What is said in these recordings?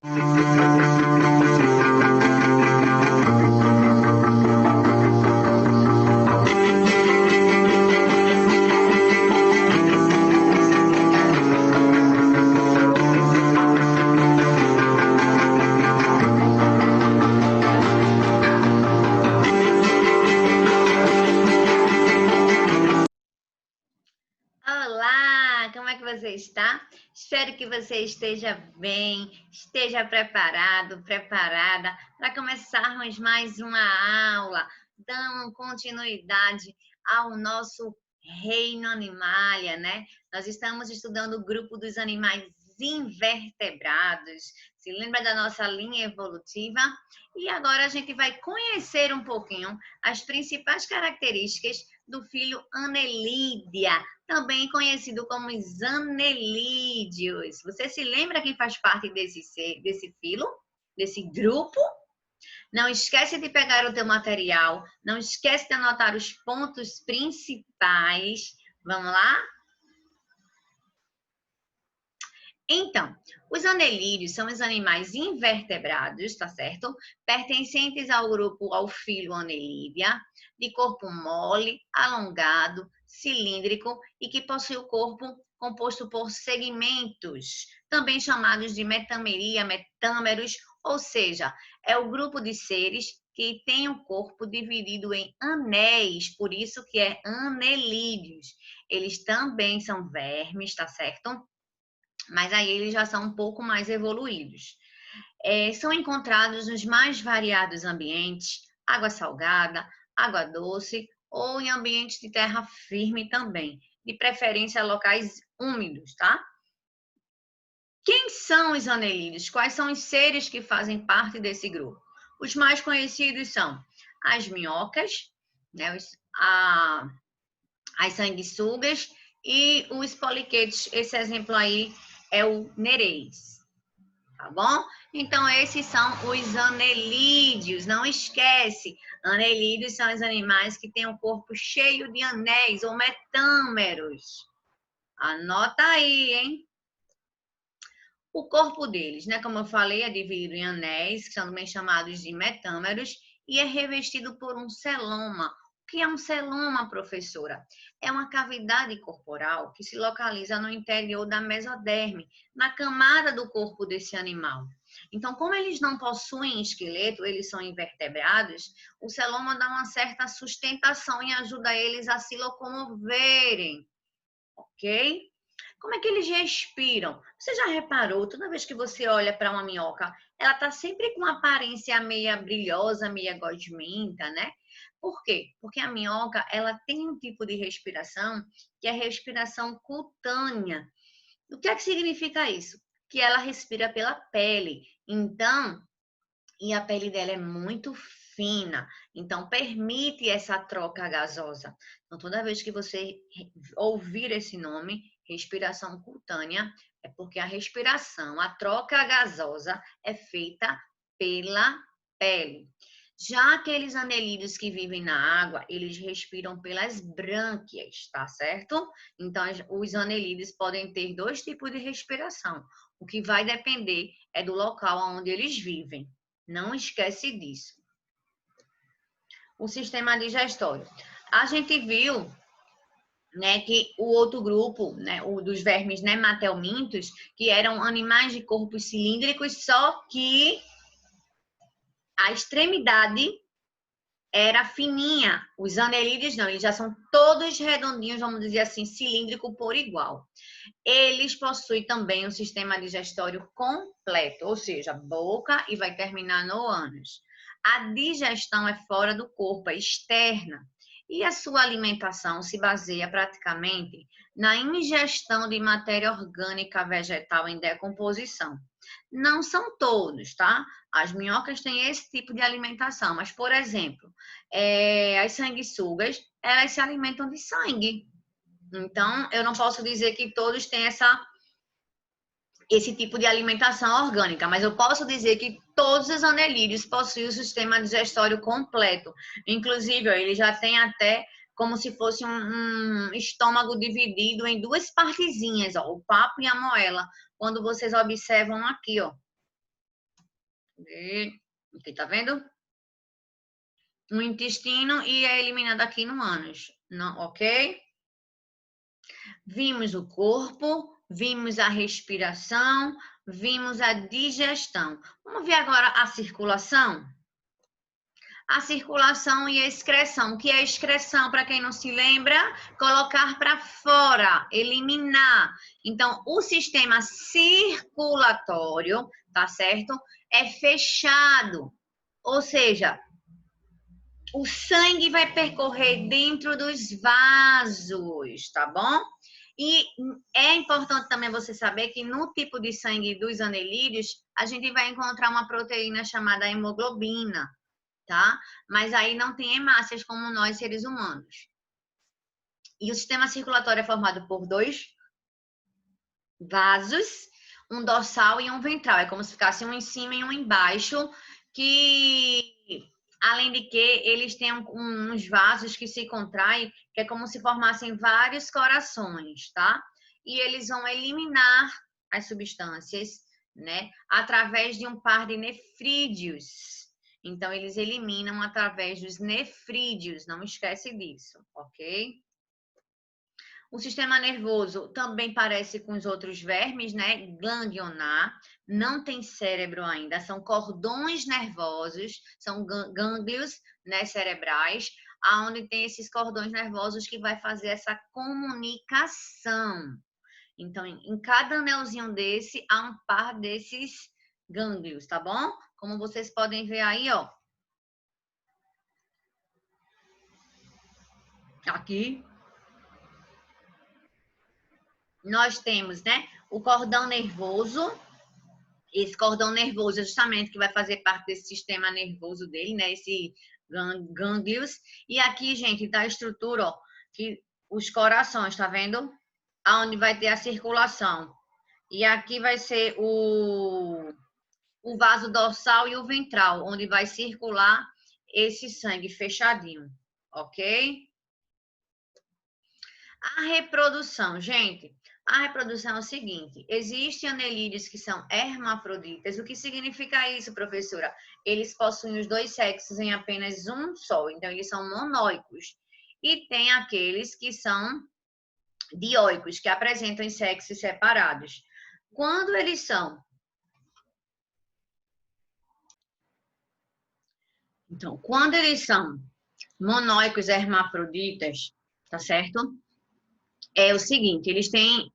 Olá, como é que você está? Espero que você esteja bem, esteja preparado, preparada para começarmos mais uma aula, dando continuidade ao nosso reino animalia, né? Nós estamos estudando o grupo dos animais invertebrados. Se lembra da nossa linha evolutiva? E agora a gente vai conhecer um pouquinho as principais características do filho Annelídea, também conhecido como os anelídeos. Você se lembra quem faz parte desse filo, desse grupo? Não esquece de pegar o teu material, não esquece de anotar os pontos principais. Vamos lá? Então, os anelídeos são os animais invertebrados, tá certo? Pertencentes ao grupo ao filo Annelidea, de corpo mole, alongado, cilíndrico e que possui o corpo composto por segmentos, também chamados de metameria, metâmeros, ou seja, é o grupo de seres que tem o corpo dividido em anéis, por isso que é anelídeos. Eles também são vermes, tá certo? Mas aí eles já são um pouco mais evoluídos. São encontrados nos mais variados ambientes, água salgada, água doce ou em ambientes de terra firme também, de preferência locais úmidos, tá? Quem são os anelídeos? Quais são os seres que fazem parte desse grupo? Os mais conhecidos são as minhocas, né, as sanguessugas e os poliquetos. Esse exemplo aí é o Nereis, tá bom? Então, esses são os anelídeos, não esquece. Anelídeos são os animais que têm o corpo cheio de anéis ou metâmeros. Anota aí, hein? O corpo deles, né, como eu falei, é dividido em anéis, que são também chamados de metâmeros, e é revestido por um celoma. O que é um celoma, professora? É uma cavidade corporal que se localiza no interior da mesoderme, na camada do corpo desse animal. Então, como eles não possuem esqueleto, eles são invertebrados, o celoma dá uma certa sustentação e ajuda eles a se locomoverem, ok? Como é que eles respiram? Você já reparou, toda vez que você olha para uma minhoca, ela está sempre com uma aparência meia brilhosa, meia gosmenta, né? Por quê? Porque a minhoca, ela tem um tipo de respiração que é a respiração cutânea. O que é que significa isso? Que ela respira pela pele. Então, e a pele dela é muito fina, então permite essa troca gasosa. Então, toda vez que você ouvir esse nome, respiração cutânea, é porque a respiração, a troca gasosa é feita pela pele. Já aqueles anelídeos que vivem na água, eles respiram pelas brânquias, tá certo? Então, os anelídeos podem ter dois tipos de respiração. O que vai depender é do local onde eles vivem. Não esquece disso. O sistema digestório. A gente viu, né, que o outro grupo, né, o dos vermes nematelmintos, que eram animais de corpos cilíndricos, só que a extremidade era fininha. Os anelídeos não, eles já são todos redondinhos, vamos dizer assim, cilíndrico por igual. Eles possuem também um sistema digestório completo, ou seja, boca e vai terminar no ânus. A digestão é fora do corpo, é externa. E a sua alimentação se baseia praticamente na ingestão de matéria orgânica vegetal em decomposição. Não são todos, tá? As minhocas têm esse tipo de alimentação, mas, por exemplo, as sanguessugas, elas se alimentam de sangue. Então, eu não posso dizer que todos têm esse tipo de alimentação orgânica, mas eu posso dizer que todos os anelídeos possuem o sistema digestório completo. Inclusive, ele já tem até como se fosse um estômago dividido em duas partezinhas, ó, o papo e a moela. Quando vocês observam aqui, ó, Aqui, tá vendo? No intestino e é eliminado aqui no ânus, não, ok? Vimos o corpo, vimos a respiração, vimos a digestão. Vamos ver agora a circulação? A circulação e a excreção. O que é excreção, para quem não se lembra? Colocar para fora, eliminar. Então, o sistema circulatório, tá certo? É fechado. Ou seja, o sangue vai percorrer dentro dos vasos, tá bom? E é importante também você saber que no tipo de sangue dos anelídeos, a gente vai encontrar uma proteína chamada hemoglobina, tá? Mas aí não tem hemácias como nós, seres humanos. E o sistema circulatório é formado por 2 vasos, um dorsal e um ventral. É como se ficasse um em cima e um embaixo, que além de que eles têm uns vasos que se contraem, que é como se formassem vários corações, tá? E eles vão eliminar as substâncias, né, através de um par de nefrídeos. Então, eles eliminam através dos nefrídeos, não esquece disso, ok? O sistema nervoso também parece com os outros vermes, né? Ganglionar, não tem cérebro ainda, são cordões nervosos, são gânglios, né, cerebrais, aonde tem esses cordões nervosos que vai fazer essa comunicação. Então, em cada anelzinho desse, há um par desses gânglios, tá bom? Como vocês podem ver aí, ó. Aqui nós temos, né, o cordão nervoso. Esse cordão nervoso é justamente que vai fazer parte desse sistema nervoso dele, né, esse gânglios. E aqui, gente, tá a estrutura, ó, que os corações, tá vendo? Aonde vai ter a circulação. E aqui vai ser o vaso dorsal e o ventral, onde vai circular esse sangue fechadinho, ok? A reprodução, gente. A reprodução é o seguinte: existem anelídeos que são hermafroditas. O que significa isso, professora? Eles possuem os 2 sexos em apenas um só, então eles são monóicos. E tem aqueles que são dioicos, que apresentam os sexos separados. Quando eles são monóicos hermafroditas, tá certo? É o seguinte, eles têm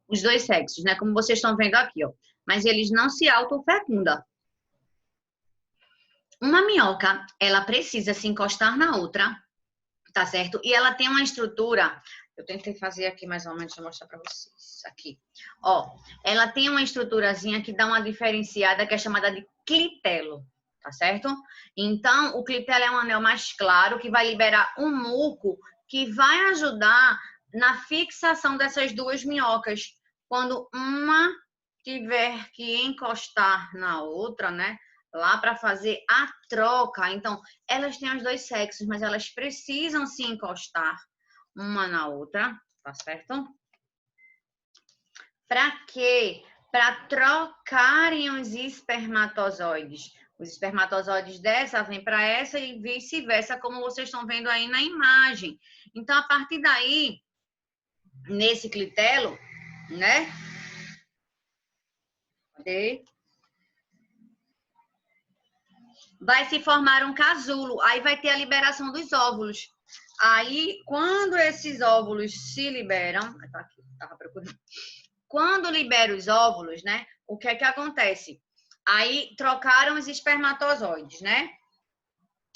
os 2 sexos, né? Como vocês estão vendo aqui, ó. Mas eles não se autofecundam. Uma minhoca, ela precisa se encostar na outra, tá certo? E ela tem uma estrutura, eu tentei fazer aqui mais ou menos, deixa eu mostrar para vocês. Aqui, ó. Ela tem uma estruturazinha que dá uma diferenciada que é chamada de clitelo, tá certo? Então, o clitelo é um anel mais claro que vai liberar um muco que vai ajudar na fixação dessas 2 minhocas. Quando uma tiver que encostar na outra, né? Lá para fazer a troca. Então, elas têm os 2 sexos, mas elas precisam se encostar uma na outra, tá certo? Para quê? Para trocarem os espermatozoides. Os espermatozoides dessa vêm para essa e vice-versa, como vocês estão vendo aí na imagem. Então, a partir daí, nesse clitelo, né? Vai se formar um casulo, aí vai ter a liberação dos óvulos. Aí, quando esses óvulos se liberam, tá aqui, tava procurando. Quando libera os óvulos, né? O que é que acontece? Aí trocaram os espermatozoides, né?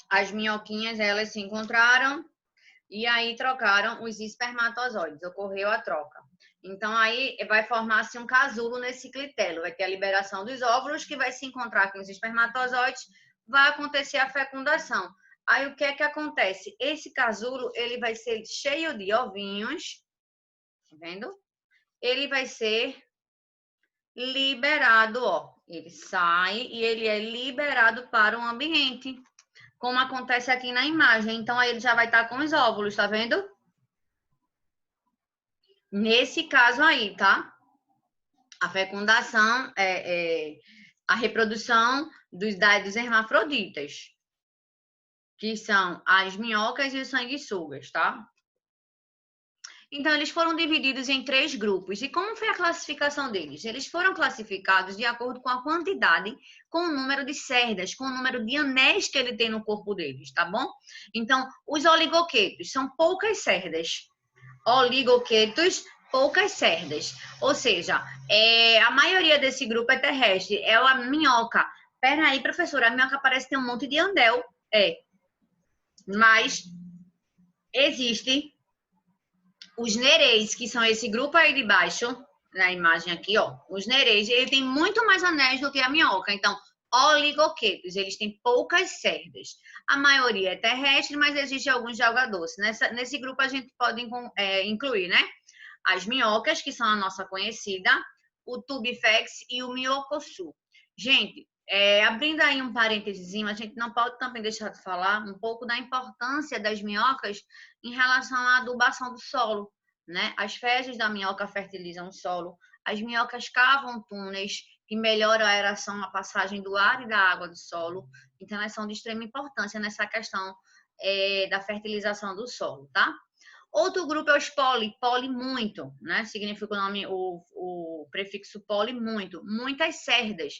As minhoquinhas, elas se encontraram e aí trocaram os espermatozoides, ocorreu a troca. Então, aí vai formar-se um casulo nesse clitelo, vai ter a liberação dos óvulos, que vai se encontrar com os espermatozoides, vai acontecer a fecundação. Aí, o que é que acontece? Esse casulo, ele vai ser cheio de ovinhos, tá vendo? Ele vai ser liberado, ó. Ele sai e ele é liberado para o ambiente, como acontece aqui na imagem. Então, aí ele já vai estar com os óvulos, tá vendo? Nesse caso aí, tá? A fecundação a reprodução dos hermafroditas, que são as minhocas e os sanguessugas, tá? Então, eles foram divididos em 3 grupos. E como foi a classificação deles? Eles foram classificados de acordo com a quantidade, com o número de cerdas, com o número de anéis que ele tem no corpo deles, tá bom? Então, os oligoquetos são poucas cerdas. Oligoquetos, poucas cerdas. Ou seja, a maioria desse grupo é terrestre. É a minhoca. Peraí, professora, a minhoca parece ter um monte de anel. Mas existe os nereis, que são esse grupo aí de baixo, na imagem aqui, ó. Os nereis, ele tem muito mais anéis do que a minhoca. Então, oligoquetos, eles têm poucas cerdas. A maioria é terrestre, mas existe alguns de alga doce. Nesse grupo a gente pode incluir, né? As minhocas, que são a nossa conhecida, o tubifex e o miocossu. Gente, abrindo aí um parênteses, a gente não pode também deixar de falar um pouco da importância das minhocas em relação à adubação do solo, né? As fezes da minhoca fertilizam o solo, as minhocas cavam túneis que melhoram a aeração, a passagem do ar e da água do solo. Então, elas são de extrema importância nessa questão da fertilização do solo, tá? Outro grupo é os poli muito, né? Significa o nome, o prefixo poli muito, muitas cerdas.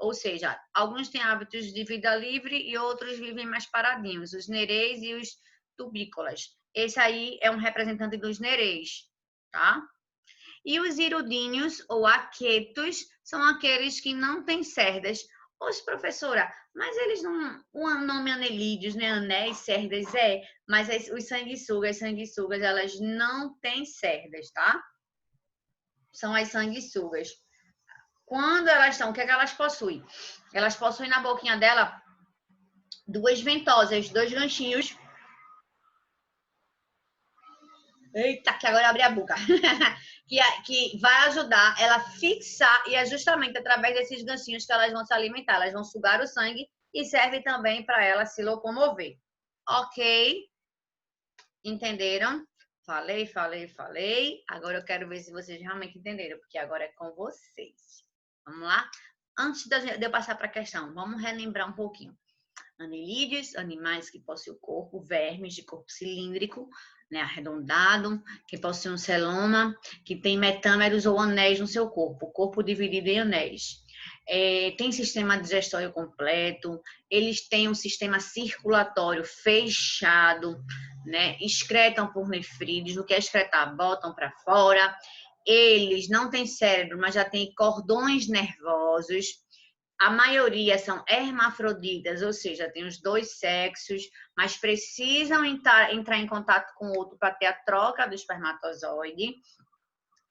Ou seja, alguns têm hábitos de vida livre e outros vivem mais paradinhos, os nereis e os tubícolas. Esse aí é um representante dos nereis, tá? E os irudíneos ou aquetos são aqueles que não têm cerdas. Poxa, professora, mas eles não... O nome anelídeos, né? Anéis, cerdas, mas os sanguessugas, elas não têm cerdas, tá? São as sanguessugas. Quando elas estão, o que é que elas possuem? Elas possuem na boquinha dela 2 ventosas, 2 ganchinhos. Eita, que agora eu abri a boca. que vai ajudar ela a fixar, e é justamente através desses ganchinhos que elas vão se alimentar. Elas vão sugar o sangue e serve também para ela se locomover. Ok? Entenderam? Falei. Agora eu quero ver se vocês realmente entenderam, porque agora é com vocês. Vamos lá? Antes de eu passar para a questão, vamos relembrar um pouquinho. Anelídeos, animais que possuem o corpo, vermes de corpo cilíndrico, né, arredondado, que possuem um celoma, que tem metâmeros ou anéis no seu corpo, o corpo dividido em anéis. Tem sistema digestório completo, eles têm um sistema circulatório fechado, né, excretam por nefrídeos, no que é excretar, botam para fora. Eles não têm cérebro, mas já têm cordões nervosos. A maioria são hermafroditas, ou seja, tem os 2 sexos, mas precisam entrar em contato com o outro para ter a troca do espermatozoide.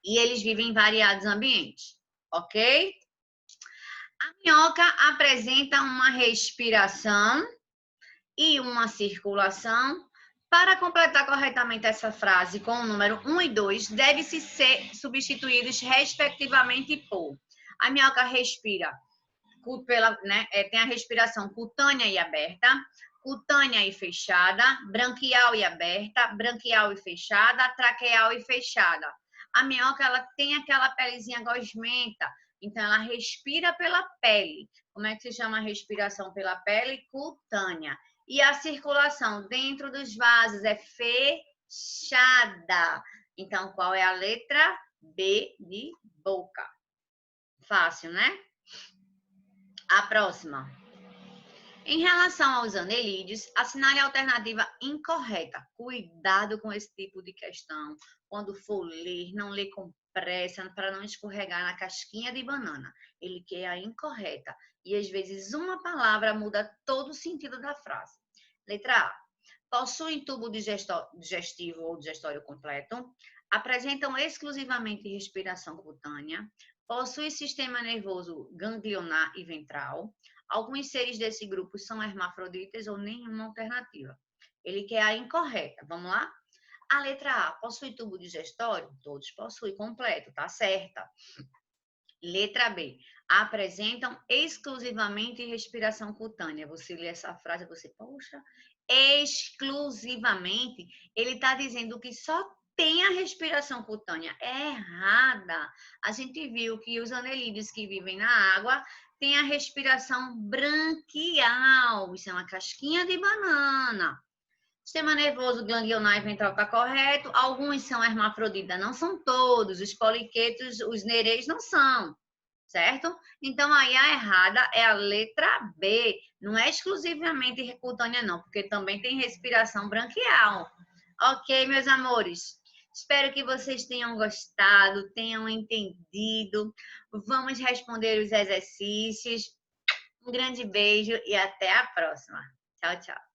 E eles vivem em variados ambientes, ok? A minhoca apresenta uma respiração e uma circulação. Para completar corretamente essa frase com o número 1 e 2, deve-se ser substituídos respectivamente por: a minhoca respira tem a respiração cutânea e aberta, cutânea e fechada, branquial e aberta, branquial e fechada, traqueal e fechada. A minhoca, ela tem aquela pelezinha gosmenta, então ela respira pela pele. Como é que se chama a respiração pela pele? Cutânea. E a circulação dentro dos vasos é fechada. Então, qual é a letra? B de boca. Fácil, né? A próxima. Em relação aos anelídeos, assinale a alternativa incorreta. Cuidado com esse tipo de questão. Quando for ler, não lê com pressa, para não escorregar na casquinha de banana. Ele quer a incorreta. E às vezes uma palavra muda todo o sentido da frase. Letra A. Possuem tubo digestivo ou digestório completo. Apresentam exclusivamente respiração cutânea. Possui sistema nervoso ganglionar e ventral. Alguns seres desse grupo são hermafroditas ou nenhuma alternativa. Ele quer a incorreta. Vamos lá? A letra A. Possui tubo digestório? Todos possuem completo, tá certa. Letra B. Apresentam exclusivamente respiração cutânea. Você lê essa frase, você, poxa, exclusivamente, ele está dizendo que só tem a respiração cutânea. É errada. A gente viu que os anelídeos que vivem na água têm a respiração branquial. Isso é uma casquinha de banana. Sistema nervoso glandionar e ventral está correto. Alguns são hermafroditas, não são todos. Os poliquetos, os nereis não são, certo? Então, aí a errada é a letra B. Não é exclusivamente cutânea, não, porque também tem respiração branquial. Ok, meus amores? Espero que vocês tenham gostado, tenham entendido. Vamos responder os exercícios. Um grande beijo e até a próxima. Tchau, tchau.